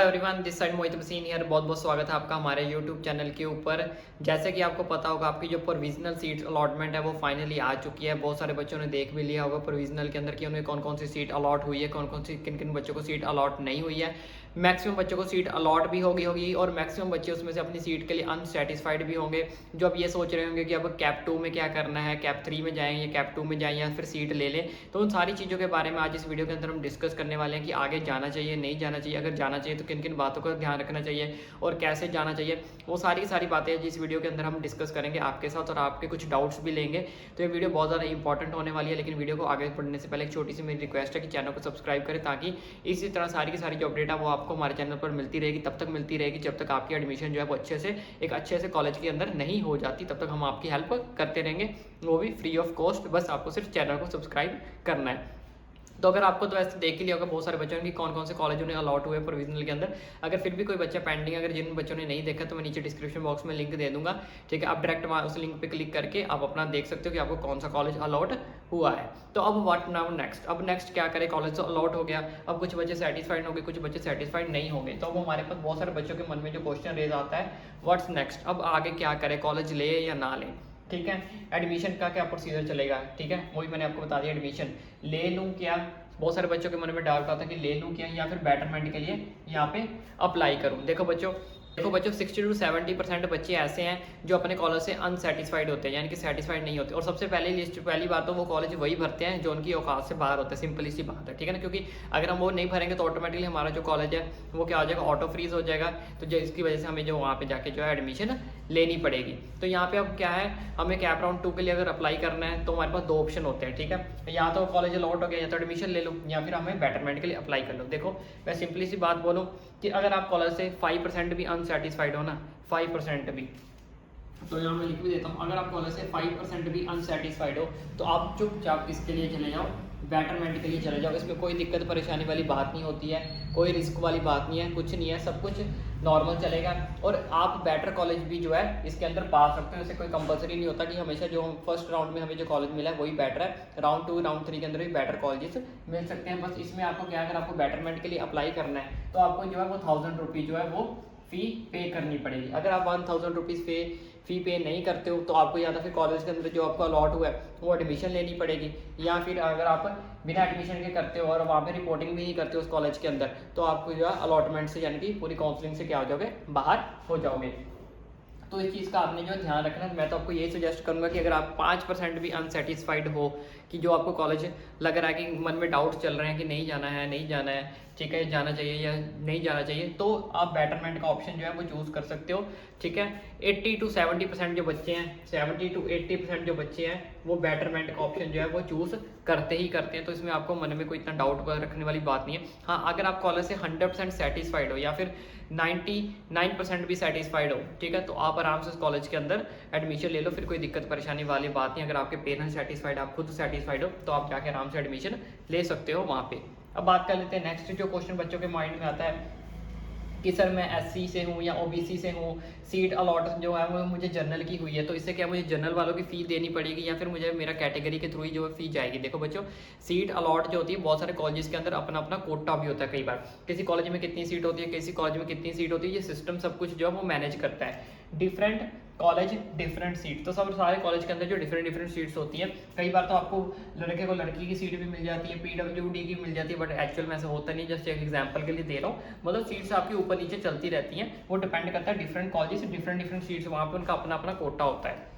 Everyone, this side Mohit machine here. बहुत बहुत स्वागत है आपका हमारे यूट्यूब चैनल के ऊपर। जैसे कि आपको पता होगा, आपकी जो प्रोविजनल सीट्स अलॉटमेंट है वो फाइनली आ चुकी है। बहुत सारे बच्चों ने देख भी लिया होगा प्रोविजनल के अंदर कि उन्हें कौन कौन सी सीट अलॉट हुई है, कौन कौन सी किन किन बच्चों को सीट अलॉट नहीं हुई है। मैक्सिमम बच्चों को सीट अलॉट भी होगी और मैक्सिमम बच्चे उसमें से अपनी सीट के लिए अनसेटिस्फाइड भी होंगे, जो अब ये सोच रहे होंगे कि अब कैप 2 में क्या करना है, कैप 3 में जाएँ या कैप 2 में जाएँ या फिर सीट ले लें। तो उन सारी चीज़ों के बारे में आज इस वीडियो के अंदर हम डिस्कस करने वाले हैं कि आगे जाना चाहिए, नहीं जाना चाहिए, अगर जाना चाहिए तो किन किन बातों का ध्यान रखना चाहिए और कैसे जाना चाहिए। वो सारी की सारी बातें जिस वीडियो के अंदर हम डिस्कस करेंगे आपके साथ और आपके कुछ डाउट्स भी लेंगे। तो ये वीडियो बहुत ज़्यादा इंपॉर्टेंट होने वाली है। लेकिन वीडियो को आगे बढ़ने से पहले एक छोटी सी मेरी रिक्वेस्ट है कि चैनल को सब्सक्राइब करें, ताकि इसी तरह सारी की सारी जो अपडेट है वो आपको हमारे चैनल पर मिलती रहेगी। तब तक मिलती रहेगी जब तक आपकी एडमिशन जो है वो अच्छे से कॉलेज के अंदर नहीं हो जाती। तब तक हम आपकी हेल्प करते रहेंगे, वो भी फ्री ऑफ कॉस्ट। बस आपको सिर्फ चैनल को सब्सक्राइब करना है। तो अगर आपको तो ऐसे देख ही लिया होगा बहुत सारे बच्चों की कौन कौन से कॉलेज उन्हें अलॉट हुए प्रोविजनल के अंदर। अगर फिर भी कोई बच्चा पेंडिंग, अगर जिन बच्चों ने नहीं देखा तो मैं नीचे डिस्क्रिप्शन बॉक्स में लिंक दे दूंगा, ठीक है। आप डायरेक्ट उस लिंक पे क्लिक करके आप अपना देख सकते हो कि आपको कौन सा कॉलेज अलॉट हुआ है। तो अब व्हाट नाउ नेक्स्ट, अब नेक्स्ट क्या करें। कॉलेज तो अलॉट हो गया, अब कुछ बच्चे सेटिस्फाइड हो गए, कुछ बच्चे सेटिस्फाइड नहीं होंगे। तो अब हमारे पास बहुत सारे बच्चों के मन में जो क्वेश्चन रेज आता है, व्हाट्स नेक्स्ट, अब आगे क्या करें, कॉलेज ले या ना लें, ठीक है। एडमिशन का क्या प्रोसीजर चलेगा, ठीक है, वही मैंने आपको बता दिया। एडमिशन ले लूँ क्या, बहुत सारे बच्चों के मन में डाउट आता है कि ले लूँ क्या या फिर बेटरमेंट के लिए यहाँ पे अप्लाई करूँ। देखो बच्चों 60 to 70% बच्चे ऐसे हैं जो अपने कॉलेज से अनसेटिस्फाइड होते हैं, यानी कि सेटिस्फाइड नहीं होते। और सबसे पहली बात तो वो कॉलेज वही भरते हैं जो उनकी औकात से बाहर होता है। सिंपली सी बात है, ठीक है ना। क्योंकि अगर हम वो नहीं भरेंगे तो ऑटोमेटिकली हमारा जो कॉलेज है वो क्या हो जाएगा, ऑटो फ्रीज हो जाएगा। तो जो इसकी वजह से हमें जो वहाँ पे जाके जो है एडमिशन लेनी पड़ेगी। तो यहाँ पे अब क्या है, हमें कैप राउंड 2 के लिए अगर अप्लाई करना है तो हमारे पास दो ऑप्शन होते हैं, ठीक है। या तो कॉलेज अलॉट हो गया, या तो एडमिशन ले लो, या फिर हमें बेटरमेंट के लिए अप्लाई कर लो। देखो मैं सिंपली सी बात बोलूँ कि अगर आप कॉलेज से 5% भी अनसेटिस्फाइड हो ना, 5% भी, तो यहाँ मैं लिख भी देता हूँ, अगर आप कॉलेज से 5% भी अनसेटिस्फाइड हो तो आप चुपचाप किसके लिए चले जाओ, बेटरमेंट के लिए चले जाओ। इसमें कोई दिक्कत परेशानी वाली बात नहीं होती है, कोई रिस्क वाली बात नहीं है, कुछ नहीं है, सब कुछ नॉर्मल चलेगा। और आप बेटर कॉलेज भी जो है इसके अंदर पा सकते हो। ऐसे कोई कंपलसरी नहीं होता कि हमेशा जो फर्स्ट राउंड में हमें जो कॉलेज मिला है वही बेटर है, राउंड 2 राउंड 3 के अंदर भी बेटर कॉलेजेस मिल सकते हैं। बस इसमें आपको क्या, अगर आपको बेटरमेंट के लिए अप्लाई करना है तो आपको जो है वो 1000 रुपीज़ जो है वो फ़ी पे करनी पड़ेगी। अगर आप 1000 रुपीज़ फ़ी पे नहीं करते हो तो आपको या तो फिर कॉलेज के अंदर जो आपको अलॉट हुआ है वो एडमिशन लेनी पड़ेगी, या फिर अगर आप बिना एडमिशन के करते हो और वहाँ पे रिपोर्टिंग भी नहीं करते हो उस कॉलेज के अंदर, तो आपको जो है अलॉटमेंट से, यानी कि पूरी काउंसलिंग से क्या हो जाओगे, बाहर हो जाओगे। तो इस चीज़ का आपने जो ध्यान रखना है। मैं तो आपको यही सजेस्ट करूंगा कि अगर आप 5% भी अनसेटिस्फाइड हो, कि जो आपको कॉलेज लग रहा है कि मन में डाउट चल रहे हैं कि नहीं जाना है, ठीक है, जाना चाहिए या नहीं जाना चाहिए, तो आप बेटरमेंट का ऑप्शन जो है वो चूज़ कर सकते हो, ठीक है। 80 to 70% जो बच्चे हैं, 70 to 80% जो बच्चे हैं वो बेटरमेंट का ऑप्शन जो है वो चूज़ करते हैं। तो इसमें आपको मन में कोई इतना डाउट रखने वाली बात नहीं है। हाँ, अगर आप कॉलेज से 100% सेटिस्फाइड हो या फिर 99% भी सेटिस्फाइड हो, ठीक है, तो आप आराम से उस कॉलेज के अंदर एडमिशन ले लो। फिर कोई दिक्कत परेशानी वाली बात नहीं। अगर आपके पेरेंट्स सेटिस्फाइड, आप खुद सेटिस्फाइड हो, तो आप जाके आराम से एडमिशन ले सकते हो वहाँ पे। अब बात कर लेते हैं नेक्स्ट जो क्वेश्चन बच्चों के माइंड में आता है कि सर मैं एससी से हूँ या ओबीसी से हूँ, सीट अलॉट जो है वो मुझे जनरल की हुई है, तो इससे क्या मुझे जनरल वालों की फ़ी देनी पड़ेगी या फिर मुझे मेरा कैटेगरी के थ्रू ही जो है फ़ी जाएगी। देखो बच्चों, सीट अलॉट जो होती है, बहुत सारे कॉलेजेस के अंदर अपना अपना कोटा भी होता है। कई बार किसी कॉलेज में कितनी सीट होती है, किसी कॉलेज में कितनी सीट होती है, ये सिस्टम सब कुछ जो है वो मैनेज करता है। डिफरेंट कॉलेज डिफरेंट सीट, तो सब सारे कॉलेज के अंदर जो डिफरेंट सीट्स होती हैं, कई बार तो आपको लड़के को लड़की की सीट भी मिल जाती है, पीडब्ल्यूडी की मिल जाती है, बट एक्चुअल में ऐसा होता नहीं। जस्ट एक एग्जांपल के लिए दे रहा हूँ, मतलब सीट्स आपकी ऊपर नीचे चलती रहती हैं। वो डिपेंड करता है डिफरेंट कॉलेज डिफरेंट सीट्स, वहाँ पर उनका अपना अपना कोटा होता है।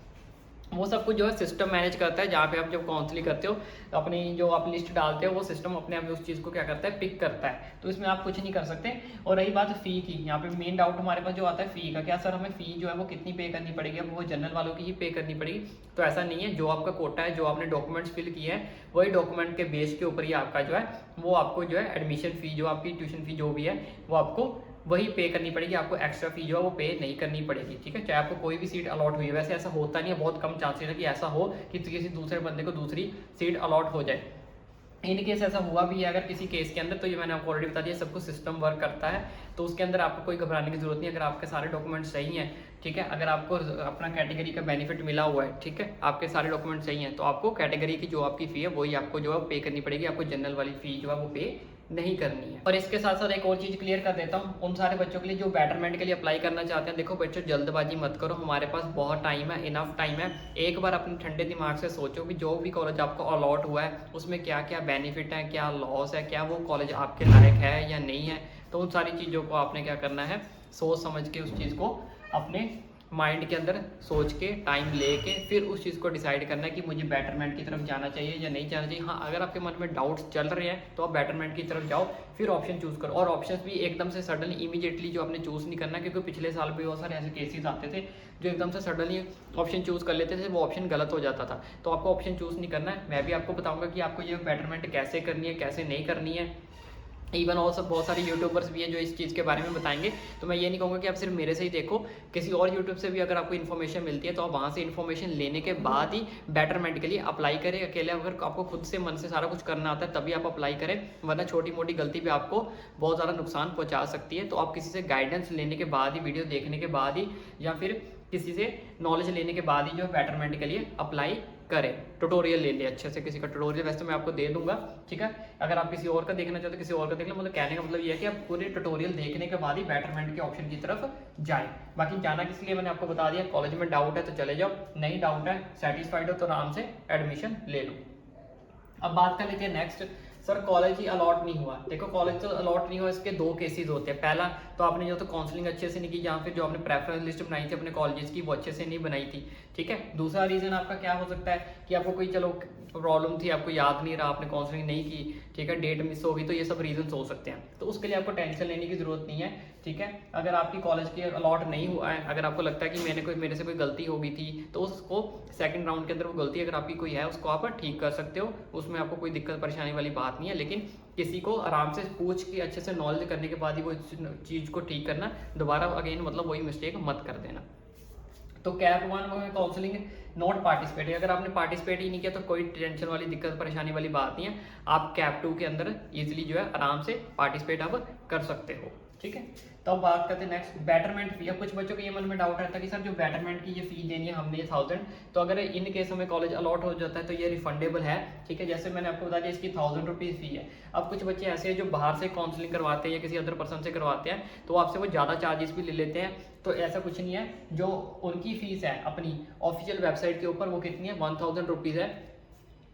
वो सब कुछ जो है सिस्टम मैनेज करता है। जहाँ पे आप जब काउंसलिंग करते हो, अपनी जो आप लिस्ट डालते हो, वो सिस्टम अपने आप उस चीज़ को क्या करता है, पिक करता है। तो इसमें आप कुछ नहीं कर सकते। और रही बात फ़ी की, यहाँ पे मेन डाउट हमारे पास जो आता है फ़ी का, क्या सर हमें फ़ी जो है वो कितनी पे करनी पड़ेगी, अब वो जनरल वालों की ही पे करनी पड़ेगी। तो ऐसा नहीं है, जो आपका कोटा है, जो आपने डॉक्यूमेंट्स फिल किए हैं, वही डॉक्यूमेंट के बेस के ऊपर ही आपका जो है वो आपको जो है एडमिशन फ़ी, जो आपकी ट्यूशन फ़ी जो भी है वो आपको वही पे करनी पड़ेगी। आपको एक्स्ट्रा फी जो है वो पे नहीं करनी पड़ेगी, ठीक है, चाहे आपको कोई भी सीट अलॉट हुई है। वैसे ऐसा होता नहीं है, बहुत कम चांसेस है कि ऐसा हो कि किसी दूसरे बंदे को दूसरी सीट अलॉट हो जाए। इन केस ऐसा हुआ भी है अगर किसी केस के अंदर, तो ये मैंने आपको ऑलरेडी बता दिया, सब कुछ सिस्टम वर्क करता है। तो उसके अंदर आपको कोई घबराने की जरूरत नहीं। अगर आपके सारे डॉक्यूमेंट सही हैं, ठीक है, अगर आपको अपना कैटेगरी का बेनिफिट मिला हुआ है, ठीक है, आपके सारे डॉक्यूमेंट सही हैं, तो आपको कैटेगरी की जो आपकी फ़ी है वही आपको जो है पे करनी पड़ेगी। आपको जनरल वाली फ़ी जो है वो पे नहीं करनी है। और इसके साथ साथ एक और चीज़ क्लियर कर देता हूँ उन सारे बच्चों के लिए जो बेटरमेंट के लिए अप्लाई करना चाहते हैं। देखो बच्चों, जल्दबाजी मत करो, हमारे पास बहुत टाइम है, इनफ टाइम है। एक बार अपने ठंडे दिमाग से सोचो कि जो भी कॉलेज आपको अलॉट हुआ है उसमें क्या क्या बेनिफिट है, क्या लॉस है, क्या वो कॉलेज आपके लायक है या नहीं है। तो उन सारी चीज़ों को आपने क्या करना है, सोच समझ के उस चीज़ को अपने माइंड के अंदर सोच के टाइम लेके फिर उस चीज़ को डिसाइड करना है कि मुझे बेटरमेंट की तरफ जाना चाहिए या नहीं जाना चाहिए। हाँ, अगर आपके मन में डाउट्स चल रहे हैं तो आप बेटरमेंट की तरफ जाओ, फिर ऑप्शन चूज़ करो। और ऑप्शंस भी एकदम से सडनली इमीडिएटली जो आपने चूज़ नहीं करना, क्योंकि पिछले साल भी बहुत सारे ऐसे केसेस आते थे जो एकदम से सडनली ऑप्शन चूज़ कर लेते थे, वो ऑप्शन गलत हो जाता था। तो आपको ऑप्शन चूज़ नहीं करना है। मैं भी आपको बताऊँगा कि आपको ये बेटरमेंट कैसे करनी है, कैसे नहीं करनी है। इवन और सब बहुत सारे यूट्यूबर्स भी हैं जो इस चीज़ के बारे में बताएंगे। तो मैं ये नहीं कहूँगा कि आप सिर्फ मेरे से ही देखो, किसी और यूट्यूब से भी अगर आपको इन्फॉर्मेशन मिलती है तो आप वहाँ से इन्फॉर्मेशन लेने के बाद ही बेटरमेंट के लिए अप्लाई करें। अकेले अगर आपको खुद से मन से सारा कुछ करना आता है तभी आप अप्लाई करें, वरना छोटी मोटी गलती भी आपको बहुत ज़्यादा नुकसान पहुँचा सकती है। तो आप किसी से गाइडेंस लेने के बाद ही, वीडियो देखने के बाद ही, या फिर किसी से नॉलेज लेने के बाद ही जो बेटरमेंट के लिए अप्लाई करें। ट्यूटोरियल ले ले अच्छे से, किसी का ट्यूटोरियल वैसे मैं आपको दे दूंगा, ठीक है। अगर आप किसी और का देखना चाहते हो किसी और का देख लो। मतलब कहने का मतलब ये है कि आप पूरे ट्यूटोरियल देखने के बाद ही बेटरमेंट के ऑप्शन की तरफ जाएं। बाकी जाना किस लिए मैंने आपको बता दिया। कॉलेज में डाउट है तो चले जाओ, नहीं डाउट है, सेटिस्फाइड हो तो आराम से एडमिशन ले लो। अब बात कर लेते हैं नेक्स्ट, सर कॉलेज ही अलॉट नहीं हुआ। देखो, कॉलेज तो अलॉट नहीं हुआ, इसके दो केसेस होते हैं। पहला तो आपने जो तो काउंसलिंग अच्छे से नहीं की, या फिर जो आपने प्रेफरेंस लिस्ट बनाई थी अपने कॉलेजेस की वो अच्छे से नहीं बनाई थी, ठीक है। दूसरा रीजन आपका क्या हो सकता है कि आपको कोई चलो प्रॉब्लम थी, आपको याद नहीं रहा, आपने काउंसलिंग नहीं की, ठीक है, डेट मिस हो गई, तो ये सब रीजन हो सकते हैं। तो उसके लिए आपको टेंशन लेने की जरूरत नहीं है, ठीक है। अगर आपकी कॉलेज की अलॉट नहीं हुआ है, अगर आपको लगता है कि मेरे से कोई गलती हो गई थी, तो उसको सेकंड राउंड के अंदर वो गलती अगर आपकी कोई है उसको आप ठीक कर सकते हो, उसमें आपको कोई दिक्कत परेशानी वाली बात नहीं है। लेकिन किसी को आराम से पूछ के अच्छे से नॉलेज करने के बाद ही वो चीज़ को ठीक करना, दोबारा अगेन मतलब वही मिस्टेक मत कर देना। तो कैप 1 में काउंसलिंग नॉट पार्टिसिपेट, अगर आपने पार्टिसिपेट ही नहीं किया तो कोई टेंशन वाली दिक्कत परेशानी वाली बात नहीं है। आप कैप 2 के अंदर इजीली जो है आराम से पार्टिसिपेट आप कर सकते हो, ठीक है। तो अब बात करते हैं नेक्स्ट बेटरमेंट फी। अब कुछ बच्चों के ये मन में डाउट रहता है कि सर जो बेटरमेंट की ये फी देनी है हमने 1000, तो अगर इन केस हमें कॉलेज अलॉट हो जाता है तो ये रिफंडेबल है, ठीक है। जैसे मैंने आपको बता दिया इसकी 1000 रुपीज़ फी है। अब कुछ बच्चे ऐसे हैं जो बाहर से काउंसलिंग करवाते हैं या किसी अदर पर्सन से करवाते हैं, तो आपसे वो ज़्यादा चार्जेस भी ले लेते हैं। तो ऐसा कुछ नहीं है, जो उनकी फीस है अपनी ऑफिशियल वेबसाइट के ऊपर वो कितनी है, 1000 रुपीज़ है।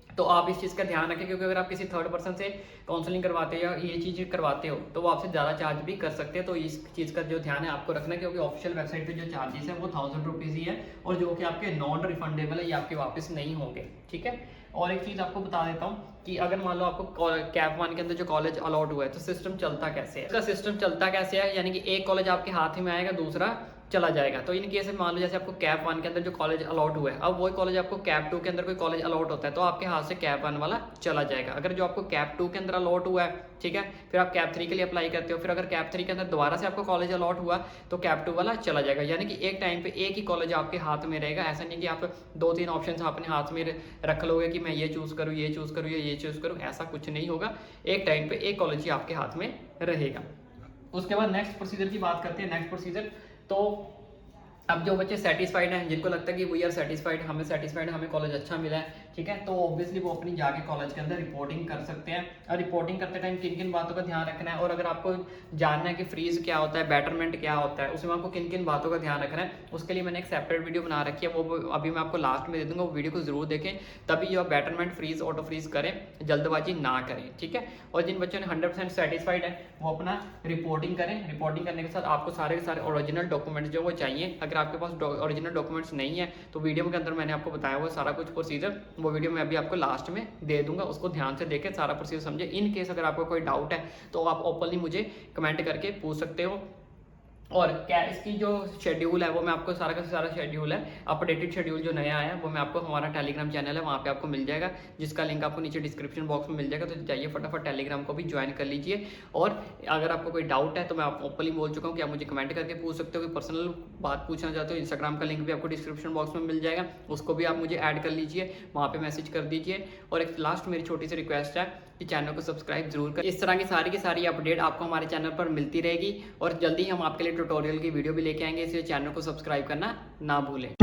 तो आप इस चीज़ का ध्यान रखें, क्योंकि अगर आप किसी थर्ड पर्सन से काउंसलिंग करवाते हो या ये चीज़ करवाते हो तो वो आपसे ज़्यादा चार्ज भी कर सकते हैं। तो इस चीज़ का जो ध्यान है आपको रखना है, क्योंकि ऑफिशियल वेबसाइट पे जो चार्जेस है वो 1000 रुपीज़ ही है, और जो कि आपके नॉन रिफंडेबल है, ये आपके वापस नहीं होंगे, ठीक है। और एक चीज़ आपको बता देता हूँ कि अगर मान लो आपको कैप 1 के अंदर जो कॉलेज अलॉट हुआ है तो सिस्टम चलता कैसे है। इसका सिस्टम चलता कैसे है, यानी कि एक कॉलेज आपके हाथ में आएगा, दूसरा चला जाएगा। तो इन केस में मान लो जैसे आपको कैप 1 के अंदर जो कॉलेज अलॉट हुआ है, अब वही कॉलेज आपको कैप 2 के अंदर कोई कॉलेज अलॉट होता है तो आपके हाथ से कैप 1 वाला चला जाएगा। अगर जो आपको कैप 2 के अंदर अलॉट हुआ है, ठीक है, फिर आप कैप 3 के लिए अप्लाई करते हो, फिर अगर कैप 3 के अंदर दोबारा से आपको कॉलेज अलॉट हुआ तो कैप 2 वाला चला जाएगा। यानी कि एक टाइम पे एक ही कॉलेज आपके हाथ में रहेगा। ऐसा नहीं कि आप 2-3 ऑप्शन अपने हाथ में रख लोगे कि मैं ये चूज़ करूँ, ये चूज़ करूँ या ये चूज़ करूँ, ऐसा कुछ नहीं होगा। एक टाइम पे एक कॉलेज ही आपके हाथ में रहेगा। उसके बाद नेक्स्ट प्रोसीजर की बात करते हैं। नेक्स्ट प्रोसीजर, तो अब जो बच्चे सेटिस्फाइड हैं, जिनको लगता है कि वी आर सेटिस्फाइड, हमें कॉलेज अच्छा मिला है, ठीक है, तो ऑब्वियसली वो अपनी जाके कॉलेज के अंदर रिपोर्टिंग कर सकते हैं। और रिपोर्टिंग करते टाइम किन किन बातों का ध्यान रखना है, और अगर आपको जानना है कि फ्रीज क्या होता है, बेटरमेंट क्या होता है, उसमें आपको किन किन बातों का ध्यान रखना है, उसके लिए मैंने एक सेपरेट वीडियो बना रखी है, वो अभी मैं आपको लास्ट में दे दूंगा, वो वीडियो को जरूर देखें, तभी जो बेटरमेंट फ्रीज ऑटो फ्रीज करें, जल्दबाजी ना करें, ठीक है। और जिन बच्चों ने 100% सेटिस्फाइड है वो अपना रिपोर्टिंग करें। रिपोर्टिंग करने के साथ आपको सारे के सारे ओरिजिनल डॉक्यूमेंट्स जो वो चाहिए। अगर आपके पास ओरिजिनल डॉक्यूमेंट्स नहीं है तो वीडियो के अंदर मैंने आपको बताया हुआ सारा कुछ प्रोसीजर, वो वीडियो मैं अभी आपको लास्ट में दे दूंगा, उसको ध्यान से देखें, सारा प्रोसीजर समझे। इन केस अगर आपको कोई डाउट है तो आप ओपनली मुझे कमेंट करके पूछ सकते हो। और क्या इसकी जो शेड्यूल है वो मैं आपको सारा का सारा शेड्यूल है, अपडेटेड शेड्यूल जो नया आया है वो मैं आपको, हमारा टेलीग्राम चैनल है वहाँ पे आपको मिल जाएगा, जिसका लिंक आपको नीचे डिस्क्रिप्शन बॉक्स में मिल जाएगा। तो जाइए फटाफट टेलीग्राम को भी ज्वाइन कर लीजिए। और अगर आपको कोई डाउट है तो मैं आप ओपनली बोल चुका हूँ कि आप मुझे कमेंट करके पूछ सकते हो। कि पर्सनल बात पूछना चाहते हो, इंस्टाग्राम का लिंक भी आपको डिस्क्रिप्शन बॉक्स में मिल जाएगा, उसको भी आप मुझे ऐड कर लीजिए, वहाँ पर मैसेज कर दीजिए। और एक लास्ट मेरी छोटी सी रिक्वेस्ट है कि चैनल को सब्सक्राइब जरूर करें। इस तरह की सारी अपडेट आपको हमारे चैनल पर मिलती रहेगी, और जल्दी हम आपके लिए ट्यूटोरियल की वीडियो भी लेके आएंगे, इसलिए चैनल को सब्सक्राइब करना ना भूलें।